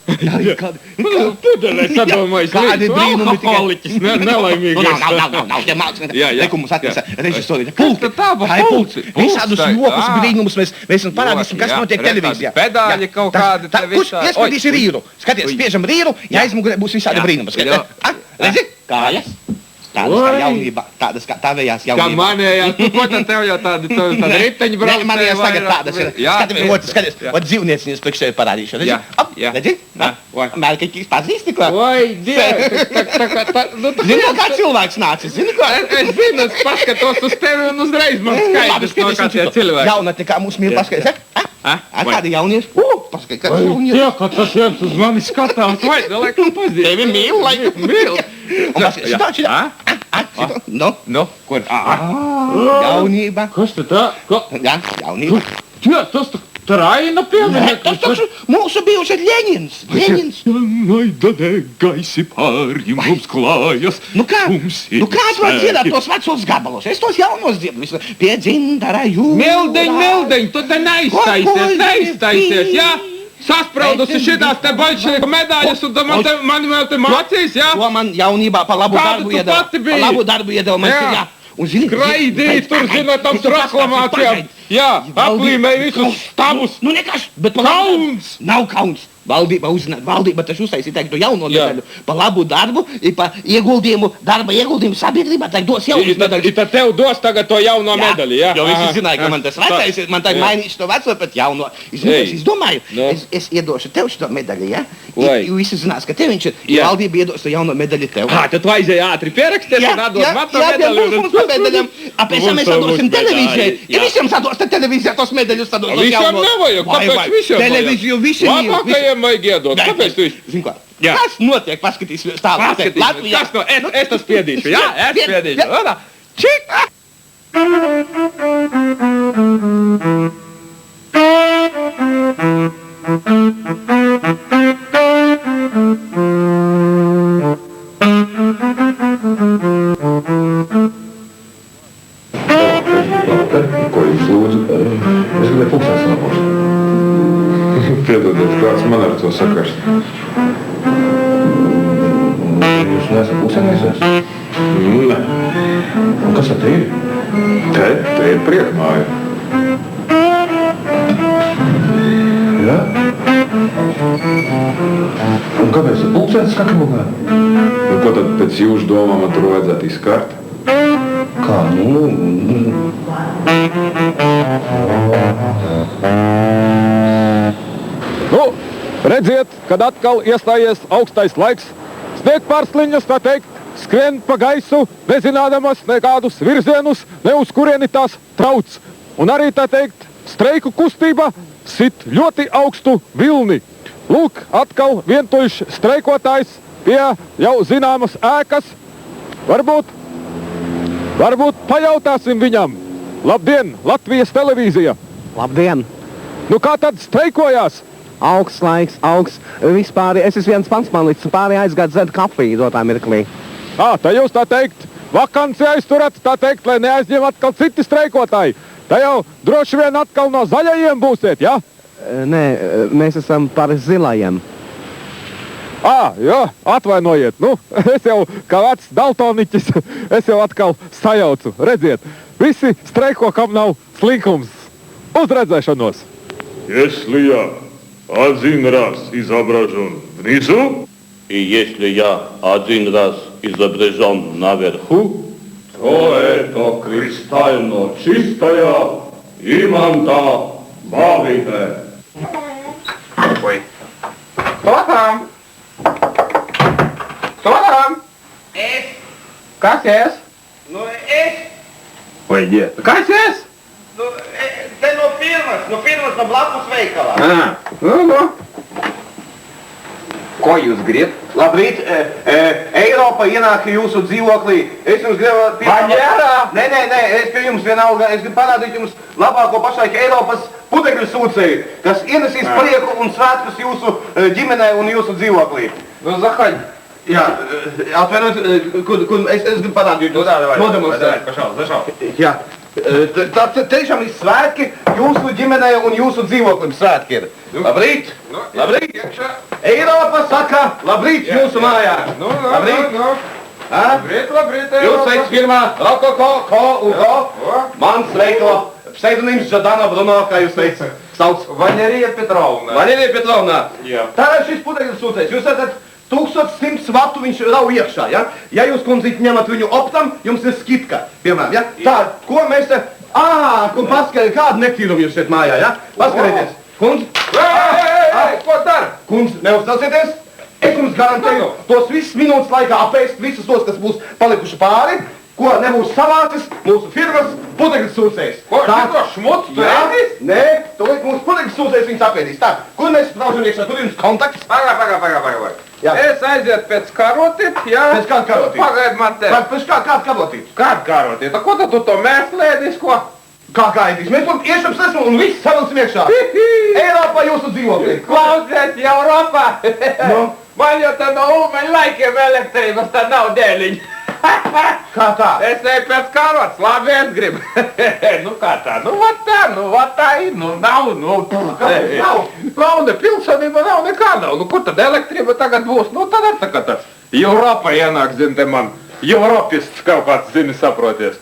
Pudelē sadomājis. Kādi brīnumi tikai. Alkoholiķis, nelaimīgais. Nav, tie mākslinieki. Reku mums atnesa režisori. Pulci. Tā pulci. Visādus jokus brīnumus mēs esam parādīsim, kas notiek televīzijā. Pedāļi kaut kādi te visā. Iespēdīsi rīru. Skaties, spiežam rīru, ja aizmugurē būs visādi brīnumi. Redzi? Kājas? Tādas kā jaunībā, tādas kā tavējās jaunībā. Kā manējās, ko tad tev jau tādi riteņi braucēji? Ne, manējās tagad tādas ir. Skaties, dzīvnieciņas priekšēji parādīšu. Redzi? Redzi? Mērķis pazīsti, ko? Oi, Dievs, Zini, kā cilvēks nācis, zini, ko? Es zinu, es paskatos uz tevi un uzreiz man skaidrs, no kā tie cilvēki. Jaunatni, kā mūs mīl paskaties, Kādi jaunieši? Paskaties, kāds jaunieši. Jā, kā tas viens uz mani skatās, vai, laikam pazīst. Tevi mīl, laikam mīl. Un paskaties, šitā. Nu, kur? Jaunība. Kas te tā? Jā, jaunība. Jā, tas tā Raina pieminieklis. Tas taču mūsu bijušais Ļeņins. Naidadē gaisi pāri mums klājas. Nu kā tu var dziedāt tos vecos gabalos? Es tos jaunos dziedu. Pie dzindara jūrā. Mildeņ, tu te neiztaisies, jā? Saspraudusi šitās te bolševiku medaļas un man vēl te mācīs, jā? To man jaunībā pa labu darbu iedeva. Pa labu darbu iedeva man, jā. Kraidīt, tur, zinot, tam proklamācijām. Jā, aplīmēja visus stabus. Nu nekas, bet kauns. Nav kauns. Valdība taču uztaisīja tagad jauno medaļu. Pa labu darbu, pa darba ieguldījumu sabiedrībā, tagad dos jaunas medaļas. Tad tev dos tagad to jauno medaļu, jā? Jo visi zināja, ka man tas vecais, man tagad mainīšu to veco, bet jauno. Es domāju, es iedošu tev šito medaļu, jā? Visi zinās, ka tev viņš ir, ja valdība iedos to jauno medaļu tev. Tad vajadzēja ātri pieraksties un atdot man to medaļu. Mums pa medaļam. Pēc tam mēs sadosim televīzijai. Ja visiem sados te televīzijā tos medaļus, sados tos jaunos. Visiem nevajag, kāpēc visiem vajag? Televīziju visiem mīl. Labākajiem vajag iedot. Kāpēc tu visu? Zini ko? Kas notiek? Paskatīsimies tālāk. Kas no? Es tas spiedīšu, jā? Es spiedīšu. Čik! Ko jūs lūdzu? Es gribēju pulkstens nopūst. Piedodiet, kāds man ar to sakars. Jūs neesat pulkstenēsies? Nē. Un kas ar te ir? Te ir priekmāja. Jā? Un kāpēc ir pulkstens skakavugā? Nu, ko tad pēc jūsu domām man tur vajadzētu izkārt? Kā? Nu, redziet, kad atkal iestājies augstais laiks, sniegpārsliņas, tā teikt, skrien pa gaisu, nezinādamas nekādus virzienus, ne uz kurieni tās trauc. Un arī, tā teikt, streiku kustība sit ļoti augstu vilni. Lūk, atkal vientuļš streikotājs pie jau zināmas ēkas. Varbūt pajautāsim viņam. Labdien, Latvijas televīzija! Labdien! Nu kā tad streikojās? Augsts laiks, vispār es esmu viens pants, man līdz pārējā aizgāt dzert kafiju dotā mirklī. Tā jūs tā teikt, vakanci aizturat, tā teikt, lai neaizņem atkal citi streikotāji. Tā jau droši vien atkal no zaļajiem būsiet, jā? Nē, mēs esam par zilajiem. Jā, atvainojiet, nu, es jau kā vecs daltoniķis, es jau atkal sajaucu. Redziet, visi streiko, kam nav slinkums. Uz redzēšanos! Если я один раз изображен внизу, и если я один раз изображен наверху, то это кристально чистая иманта бабите. Ой. Кто там? Кто там? Es. Kas es? Nu, es. Oi, Dievs. Kas es? Nu, te no firmas, no blakus veikalā. Nu. Ko jūs gribat? Labrīt, Eiropa ienāk jūsu dzīvoklī. Es jums gribu... Vaņērā? Nē, es pie jums vienalga. Es gribu parādīt jums labāko pašlaik Eiropas putekļu sūcēju, kas ienesīs prieku un svētkus jūsu ģimenē un jūsu dzīvoklī. Nu, zahaļ. Jā, atvainojiet, es gribu parādīt jums. Nodemonstrēt. Jā, Tas tiešām ir svētki jūsu ģimenei un jūsu dzīvoklim svētki ir. Labrīt! Labrīt! Eiropa saka, labrīt jūsu mājā! Labrīt! Labrīt! Jūs sveic firmā Rokoko, Ko un Ko. Mans veiklo pseidonīms Žadana Bruno, kā jūs sauc? Valerija Petrovna. Valerija Petrovna. Jā. Tātad šis putekļu sūtējs. Jūs esat 1100 vatu viņš rau iekšā, ja? Ja jūs, kundzīt, ņemat viņu optam, jums ir skitka, piemēram, ja? Tā, ko mēs te... Kun paskatīt, kādu nektīrumu jūs šeit mājā, ja? Paskatieties. Kundz... Ko dar? Kundz, neuztraucieties. Es jums garantēju tos visus minūtes laikā apēst visus tos, kas būs palikuši pāri, ko nebūs savācis mūsu firmas putekļu sūtējs. Ko, šito šmuts tu ēdīs? Nē, tūlīt mūsu putekļu sūtējs viņus apēdīs. Tā, kur mēs braužam iekšā, kur jums kontakts? Pagā. Jā. Es aiziet pēc karotīt, jā? Pēc kāda karotīt? Pagaid man te. Pēc kāda karotīt? Kāda karotīt? Ko tad tu to mēslēdīs, ko? Kā ēdīs? Mēs tur iešam sesmu un viss savilsim iekšā. Eiropā jūsu dzīvoklī. Klausies, Eiropā! Nu? Man jau tā no ūmeņa laikiem elektrības tā nav dēliņa. Kā tā? Es eju pēc karots, labi es gribu. Nu kā tā, nu vat tā ir, nav. Nav, pilsonība nav, nekā nav. Nu kur tad elektrība tagad būs? Nu tad ar tā kā tā Eiropa ienāk, zin, te man Eiropists kaut kāds, zini, saproties.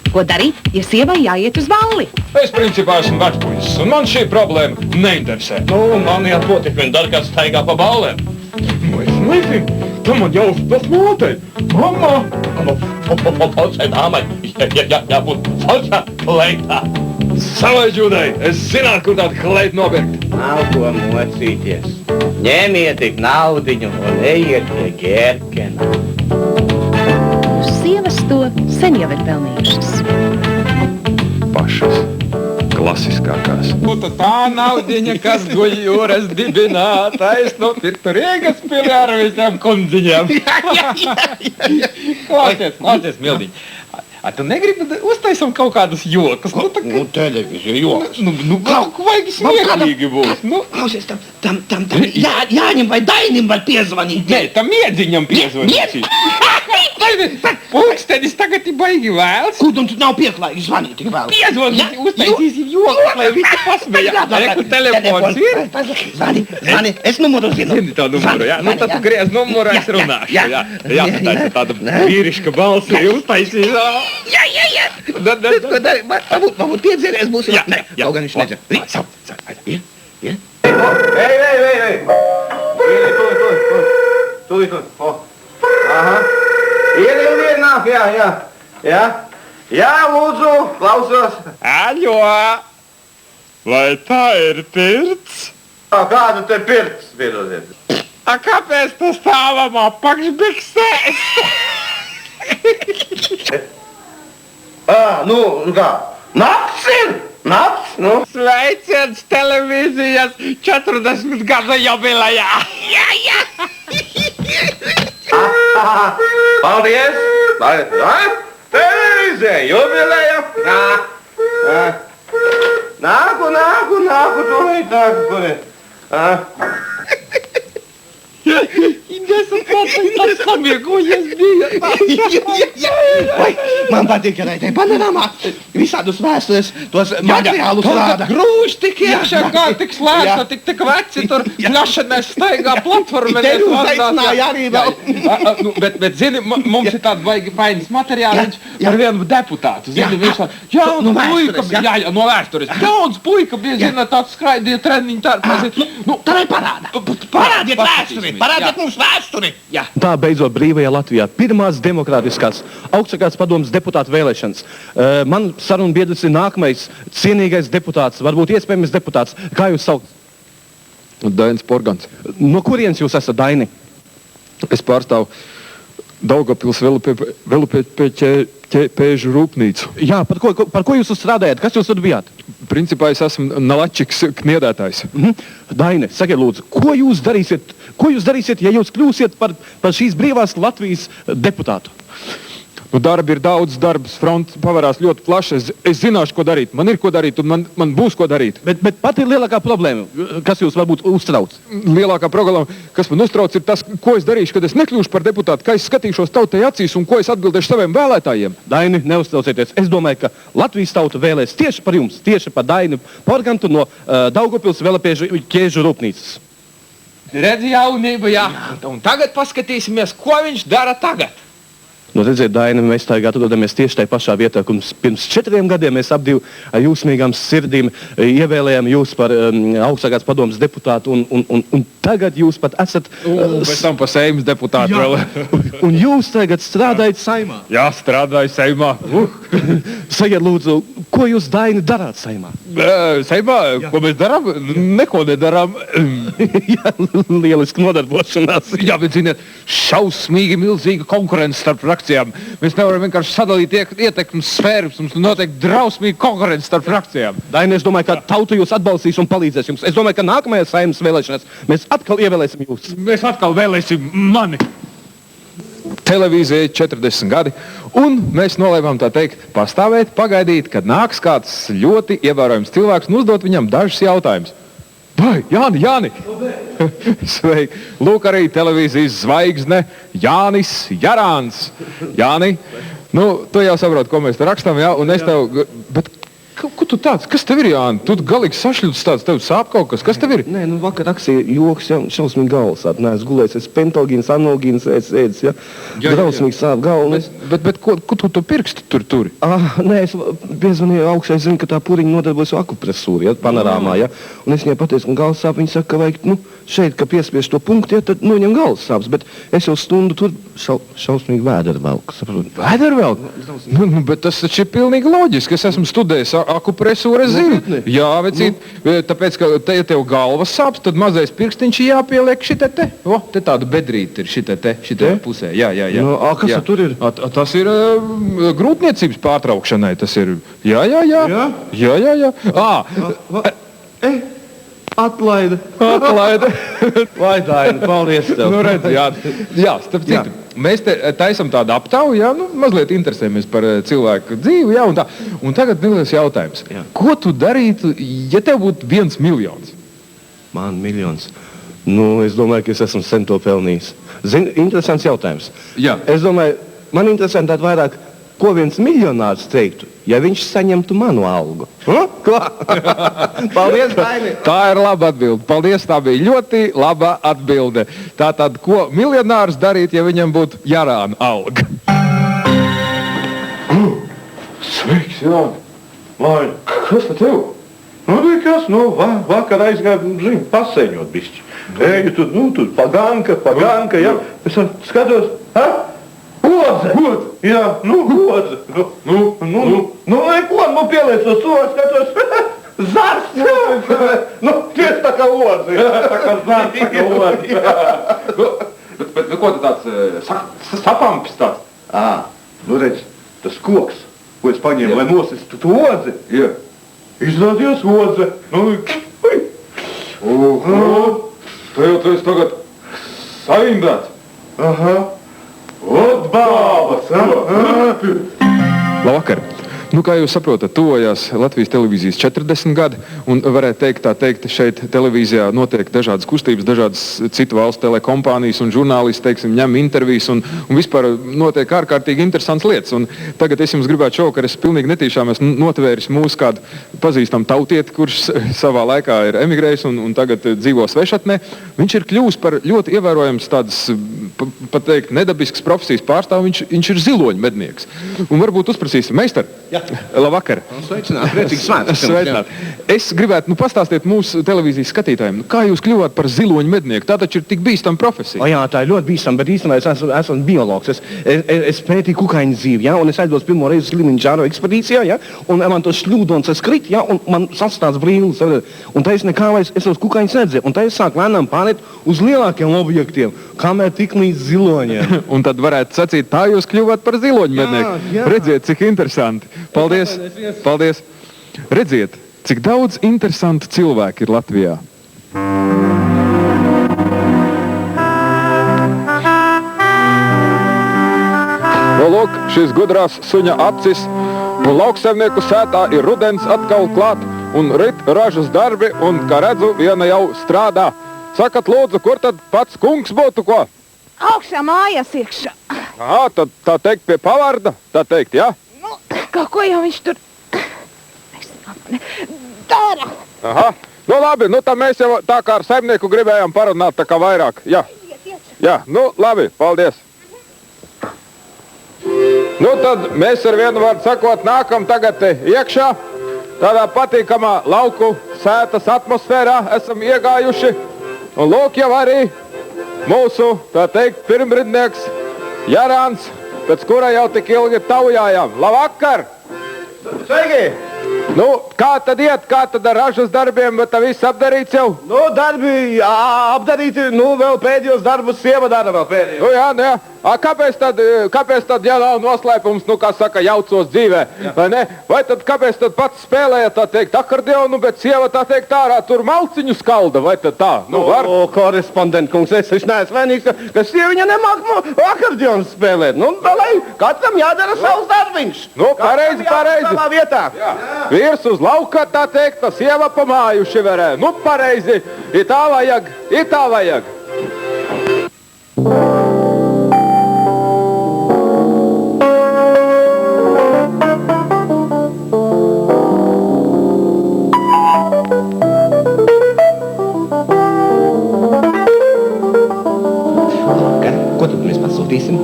Ko darīt, ja sievai jāiet uz balli? Es principā esmu vecpuisis, un man šī problēma neinteresē. Nu, man jāpotik, viņa dar, kas staigā pa ballēm. Nu, es nezinu, tu man jau tas mātei. Mamma! Falšai dāmai, jābūt falšā kleitā. Savai džudai, es zinātu, kur tādu kleitu nopirkt. Nav ko mocīties. Ņemiet tik naudiņu un ejiet pie Gērkena. Sievas to sen jau ir pelnījušas. Pašas klasiskākās. Būtu tā naudiņa, kas guļ jūras dibinātais, nopirktu Rīgas pili ar visām kundziņām. Klausies, Mildiņ. Tu negribi uztaisam kaut kādus jokus? Nu, televizija joks. Nu, vajag smieklīgi būs. Klausies, tam Jāņem vai Dainim var piezvanīt. Nē, tam Miedziņam piezvanīt. Pulkstenis tagad ir baigi vēls. Kur tu nav pieklājīgi zvanīt tik vēl? Piezvanīt, uztaisīsim jokus, lai visi pasmējā. Kur telefons ir? Zvani, es numuru zinu. Zini tā numuru, jā? Nu, tad tu griez numuru, es runāšu. Jā, taisa tāda vīriška balsi, uztaisīs. Jā. Varbūt piedzēries būs. Jā. Kaut gan viņš nedzer. Ej. Tūlīt. Aha. Iedien nāk, jā. Jā, lūdzu, klausos. Aļo! Vai tā ir pirts? Kāda te pirts, piedodiet? Kāpēc tu stāvam apakšbiksēs? Nu kā? Nakts ir! Nakts, nu? Sveiciens televīzijas 40 gada jubilejā! Jā! Paldies! Televīzija, jubileja! Nāku, tūlīt. Nesam tāds samiegojies bija. Vai, man patīk, ka tai panorāmā visādus vēstures, tos materiālus rāda. Grūž tik iekšā, kā tik slēgta, tik veci tur ļašanās staigā platformē. Te jūs aicināja arī vēl. Bet zini, mums ir tāda baigi painis materiāliņš par vienu deputātu. Zini, viņš tā, jauns puika, jā, no vēstures. Jauns puika bija, zina, tāds skraidīja treniņu tārpā. Tā ir parāda. Parādiet vēsturi. Parādiet mums vēsturi! Jā. Tā beidzot brīvajā Latvijā pirmās demokrātiskās augstākās padomes deputātu vēlēšanas. Man sarunu biedrs ir nākamais cienīgais deputāts, varbūt iespējams deputāts. Kā jūs sauc? Dainis Porgans. No kurienes jūs esat, Daini? Es pārstāvu Daugavpils velopēžu rūpnīcu. Jā, par ko jūs strādājat? Kas jūs tur bijāt? Principā es esmu nalačiks kniedētājs. Daini, sakiet lūdzu, ko jūs darīsiet, ja jūs kļūsiet par šīs brīvās Latvijas deputātu? Nu, darbi ir daudz, darbs fronts pavarās ļoti plaši. Es zināšu, ko darīt. Man ir ko darīt, un man būs ko darīt. Bet pat ir lielākā problēma, kas jūs varbūt uztrauc. Lielākā problēma, kas man uztrauc, ir tas, ko es darīšu, kad es nekļūšu par deputātu, kā es skatīšos tautai acīs un ko es atbildēšu saviem vēlētājiem. Daini, neuztraucieties. Es domāju, ka Latvijas tauta vēlēs tieši par jums, tieši par Daini Porgantu no Daugavpils Velapēžu ķēžu rūpnīcas. Redzi jaunību, jā. Un tagad paskatīsimies, ko viņš dara tagad. Nu, redziet, Daini, mēs tagad atrodamies tieši tajā pašā vietā, kur pirms 4 gadiem mēs ap divu ar jūsmīgām sirdīm ievēlējām jūs par augstākās padomas deputātu, un tagad jūs pat esat... Pēc tam par Seimas deputātu vēl. Un jūs tagad strādājat Saimā. Jā, strādāju Seimā. Sakiet, lūdzu, ko jūs, Daini, darāt Saimā? Seimā? Ko mēs darām? Neko nedarām. Jā, lieliski nodarbošanās. Jā, bet ziniet, šausmīgi milzīga konkurence starp frakcijām. Mēs nevaram vienkārši sadalīt ietekmes sfēras. Mums notiek drausmīga konkurence starp frakcijām. Daini, es domāju, ka tauta jūs atbalstīs un palīdzēs jums. Es domāju, ka nākamajā Saimas vēlēšanās mēs atkal ievēlēsim jūs. Mēs atkal vēlēsim mani. Televīzijai 40 gadi, un mēs nolēmām tā teikt pastāvēt, pagaidīt, kad nāks kāds ļoti ievērojams cilvēks un uzdot viņam dažus jautājumus. Vai, Jāni! Sveiki! Lūk arī televīzijas zvaigzne Jānis Jarāns. Jāni, nu, tu jau saproti, ko mēs te rakstām, jā, un es tev... Bet ko tu tāds? Kas tev ir, Jāni? Tu galīgi sašļūts tāds, tev sāp kaut kas. Kas tev ir? Nē, nu vakar rakstīja joks, ja, šausmīgi galvas sāp. Nē, es gulēju, es pentogīns, analogīns ēdis, ja. Drausmīgi sāp galvu. Bet ko tu pirksti tur? Nē, es piezvanīju augšā, es zinu, ka tā puriņa nodarbojas akupresūru, ja, panorāmā, ja. Un es viņai pateicu, ka galvas sāp, viņa saka, ka vajag, nu, šeit, ka piespiež to punktu, ja, tad noņem galvas sāps. Bet es jau stundu tur šausmīgi vēdervelku, saprotu. Vēdervelku? Nu, bet tas taču ir pilnīgi loģiski. Es esmu studējis akupresūru, es zinu. Jā, vecīt, tāpēc, ka te, ja tev galvas sāps, tad mazais pirkstiņš jāpieliek šitē te. O, te tāda bedrīte ir šitē pusē. Jā. No, kas tur ir? Tas ir grūtniecības pārtraukšanai, tas ir. Jā. Atlaide. Vai Daini, paldies tev. Nu, redz, jā, starp citu. Mēs te taisam tādu aptauju, jā, nu, mazliet interesējamies par cilvēku dzīvi, jā, un tā. Un tagad neliels jautājums. Jā. Ko tu darītu, ja tev būtu 1 miljons? Man 1 miljons. Nu, es domāju, ka es esmu sen to pelnījis. Zini, interesants jautājums. Jā. Es domāju, man interesantāk vairāk, ko viens miljonārs teiktu, ja viņš saņemtu manu algu. Paldies, Daini! Tā ir laba atbilde. Paldies, tā bija ļoti laba atbilde. Tātad, ko miljonārs darīt, ja viņam būtu Jarāna alga? Sveiks, Jāni! Lai, kas tad tev? Nu, nekas, vakar aizgāju, pasēņot bišķi. Eju, tur paganka, jā. Es skatos, Odze! Jā, odze! Neko, pieliec to soru, skatos, zars! Tieši tā kā odze! Tā kā zars, tā kā odze! Bet ko tu tāds sapampis tāds? Redz, tas koks, ko es paņēmu, lai nosistu tu odzi, izrādījās odze. Tu esi tagad saindēts. Ot bābas! Labvakar! Nu, kā jūs saprotat, tuvojās Latvijas televīzijas 40 gadi, un varētu teikt, šeit televīzijā notiek dažādas kustības, dažādas citu valstu telekompānijas un žurnālisti, teiksim, ņem intervijas, un vispār notiek ārkārtīgi interesants lietas. Un tagad es jums gribētu šovakar, es pilnīgi netīšām esmu notvēris mūsu kādu pazīstam tautieti, kurš savā laikā ir emigrējis un tagad dzīvo svešatnē. Viņš ir kļuvis par ļoti ievērojams tādas, pat teikt, nedabiskas profesijas pārstāv, viņš ir ziloņmednieks. Un varbūt uzprasīsim, meistar, labvakar. Sveicināt, priecīgi svētkus. Sveicināt. Es gribētu, pastāstiet mūsu televīzijas skatītājiem, kā jūs kļuvāt par ziloņmednieku? Tā taču ir tik bīstama profesija. Jā, tā ir ļoti bīstama, bet īstenībā es esmu biologs. Es pētīju kukaiņu dzīvi, ja, un es aizdos pirmo reizi Kilimanjaro ekspedīcijā, ja, un man to šļūdons es krit, ja, un man sastāds brīlis. Un tā es nekā vairs, es tos kukaiņus redzēju, un tā es sāku lēnām pārēt uz lielākiem objektiem, kamēr tik līdz ziloņiem. Un tad varētu sacīt, tā jūs kļuvāt par ziloņmednieku. Jā. Redziet, cik interesanti. Paldies. Redziet, cik daudz interesantu cilvēku ir Latvijā. Lūk, šīs gudrās suņa acis, un lauksaimnieku sētā ir rudens atkal klāt, un rit ražas darbi, un, kā redzu, viena jau strādā. Sakat, lūdzu, kur tad pats kungs būtu, ko? Augšā mājās iekšā. Aha, tad tā teikt pie pavarda, tā teikt, jā? Nu, kaut ko jau viņš tur dara. Aha, nu labi, nu tā mēs jau tā kā ar saimnieku gribējām parunāt tā kā vairāk, jā. Jā, nu labi, paldies. Nu tad mēs ar vienu vārdu sakot nākam tagad iekšā. Tādā patīkamā lauku sētas atmosfērā esam iegājuši. Un lūk jau arī mūsu, tā teikt, pirmridnieks Jarāns, pēc kura jau tik ilgi taujājām. Labvakar! Sveiki! Nu, kā tad iet, kā tad ar ražas darbiem, bet tā viss apdarīts jau? Nu, darbi apdarīti, nu, vēl pēdējos darbus sieva dara vēl pēdējos. Nu, jā, nu, jā. Kāpēc tad, ja nav noslēpums, nu, kā saka, jaucos dzīvē, vai ne? Vai tad kāpēc tad pats spēlēja, tā teikt, akordeonu, bet sieva, tā teikt, ārā tur malciņu skalda, vai tad tā? Nu, var? O, korespondent kungs, es neesmu vainīgs, ka sieviņa nemāk akordeonu spēlēt. Nu, lai katram jādara savs darbiņš. Nu, pareizi. Savā vietā. Jā. Vīrs uz lauka, tā teikt, tā sieva pa māju šiverē. Nu, pareizi, i tā vajag. Ko tad mēs pasūtīsim?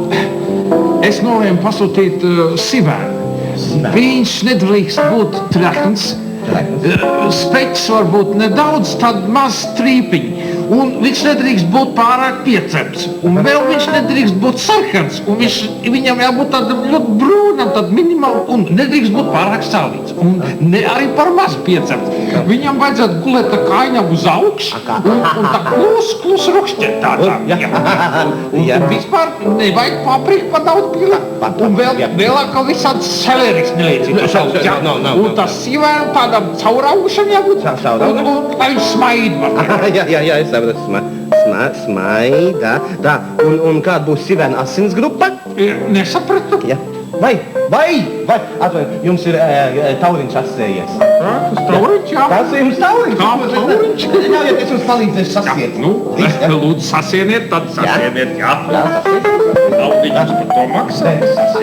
Es nolēmu pasūtīt sivēnu. Viņš nedrīkst būt trakns. Speķis var būt nedaudz, tad maz strīpiņi. Un viņš nedrīkst būt pārāk piecepts. Un vēl viņš nedrīkst būt sarkans. Un viņam jābūt tādam ļoti brūnam, tad minimāli. Un nedrīkst būt pārāk sālīts. Un ne arī par maz piecepts. Viņam vajadzētu gulēt tā kājām uz augšu. Un tā klus rukšķēt tādā. Un vispār nevajag papriku pa daudz pilēt. Un vēl kā visāds seleriks neliecīt. Un tas sivēram tādam cauraugušam jābūt. Un lai viņš smaid var. Jā, es saprotu. Smaida. Tā. Un kāda būs sivēna asins grupa? Nesapratu. Jā. Vai, atvainojiet, jums ir tauriņš asējies. Tas tauriņš, jā. Tas ir jums tauriņš. Kā tauriņš? Ļaujiet, es jums palīdzēšu sasiet. Nu, lūdzu, sasieniet, tad sasieniet, jā. Tauriņš par to maksā.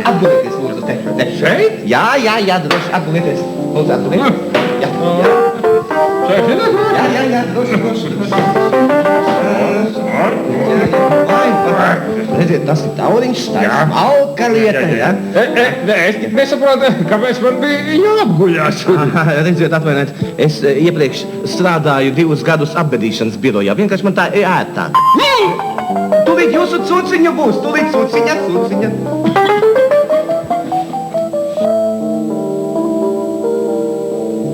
Atgulieties, lūdzu, te. Šeit? Jā, droši, atgulieties. Lūdzu, atgulieties. Jā, droši. Redziet, tas ir tauriņš, tā ir smalka lieta, jā? Es nesaprotu, kāpēc man bija jāapguļās. Redziet, atvainojiet, es iepriekš strādāju 2 gadus apbedīšanas birojā. Vienkārši man tā ir ērtāk. Tūlīt jūsu cūciņa būs, tūlīt cūciņa.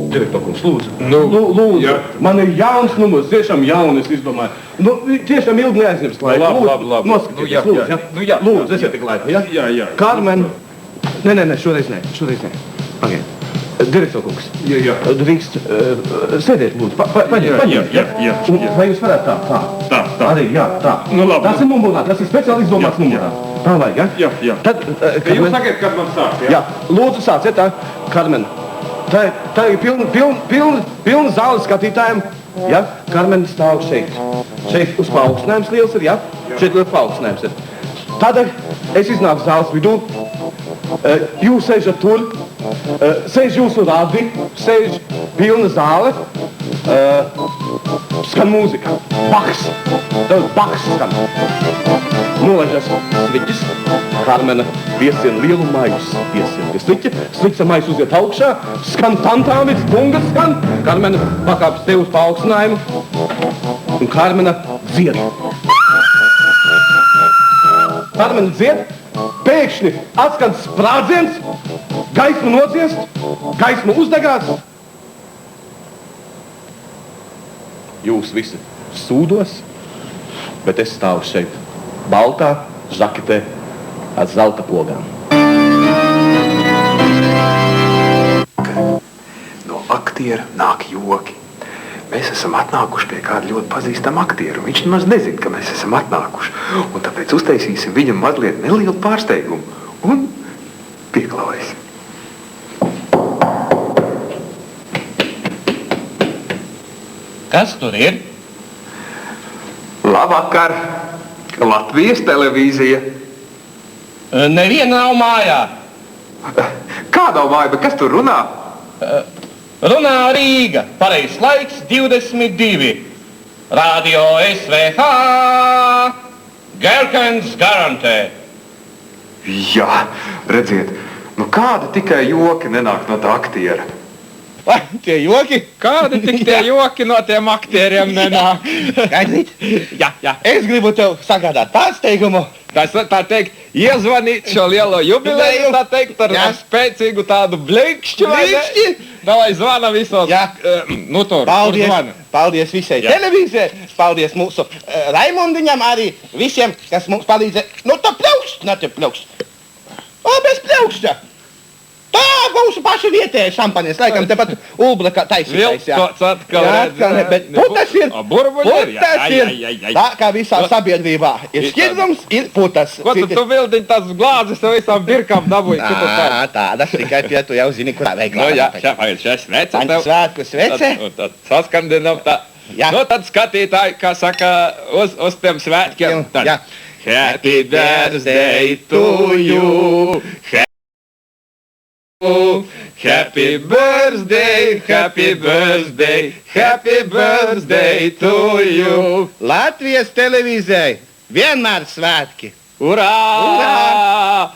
Direktor kungs, lūdzu. Lūdzu, jā. Man ir jauns numurs, tiešām jauns, es izdomāju. Nu, tiešām ilgi neaizņems laiku. Labi. Noskatieties, lūdzu, jā. Lūdzu, esiet tik laiku, jā? Jā. Karmen. Nē, šoreiz nē. Okay. Direktor kungs. Jā. Drīkst sēdēt, lūdzu. Paņemiet. Jā. Vai jūs varētu tā? Tā. Arī, jā, tā. Nu, labi. Tas ir numurā, tas ir speciāli izdomāts numurā. Tā vajag, jā? Jā. Tad, Jūs sakiet, kad man sāk, jā? Jā, lūdzu sāciet tā, Karmen. Tā ir pilna zāle skatītājiem. Ja? Karmen stāv šeit. Šeit uz paaugstinājums liels ir, ja? Šeit liels paaugstinājums ir. Tad es iznāku zāles vidū. Jūs sēžat tur. Sēž jūsu radi. Sēž pilna zāle. Skan mūzika. Bachs. Bachs skan. Nolaižas sliķis. Karmena piesien lielu maisu. Piesien pie sliķa. Sliķa maisu uziet augšā. Skan tantāmis, bungas skan. Karmena pakāpjas te uz paaugstinājumu. Un Karmena dzied. Karmena dzied. Pēkšņi atskan sprādziens. Gaisma nodziest. Gaisma uzdegās. Jūs visi sūdos, bet es stāvu šeit baltā žaketē ar zelta pogām. No aktiera nāk joki. Mēs esam atnākuši pie kāda ļoti pazīstama aktiera. Viņš nemaz nezina, ka mēs esam atnākuši. Un tāpēc uztaisīsim viņam mazliet nelielu pārsteigumu. Un Pieklaujies. Kas tur ir? Labvakar, Latvijas televīzija. Neviena nav mājā. Kā nav māja, bet kas tur runā? Runā Rīga. Pareizs laiks 22. Radio SVH. Gerkens garantē. Jā, redziet, nu kāda tikai joki nenāk no tā aktiera. Vai, tie joki? Kādi tik tie joki no tiem aktieriem nenāk? Gaidīt? Jā. Es gribu tev sagādāt pārsteigumu. Tas tā teikt, iezvanīt šo lielo jubileju, tā teikt, ar spēcīgu tādu blikšķi. Blikšķi? Davai zvana visos. Jā. Nu tur zvana. Paldies visai televīzijai, paldies mūsu Raimundiņam, arī visiem, kas mums palīdzēja. Nu, tā pļaukšt. Bez pļaukšķa. Tā mūsu paši vietēja šampaņas, laikam tepat Ulbraka taisītais, jā. Vilkots atkal redz. Bet putas ir. Burbuļi ir. Putas ir. Tā kā visā sabiedrībā ir šķidrums, ir putas. Ko tu vildiņ tās glāzes ar visām birkām dabūji? Tādas tikai pie tu jau zini, kurā veiklā. Nu jā, šeit svece tev. Svētku svece. Tad saskandinam tā. Jā. Nu tad skatītāji, kā saka, uz tiem svētkiem. Jā. Happy birthday to you. Happy birthday, happy birthday, happy birthday to you. Latvijas televīzijai vienmēr svētki. Urā!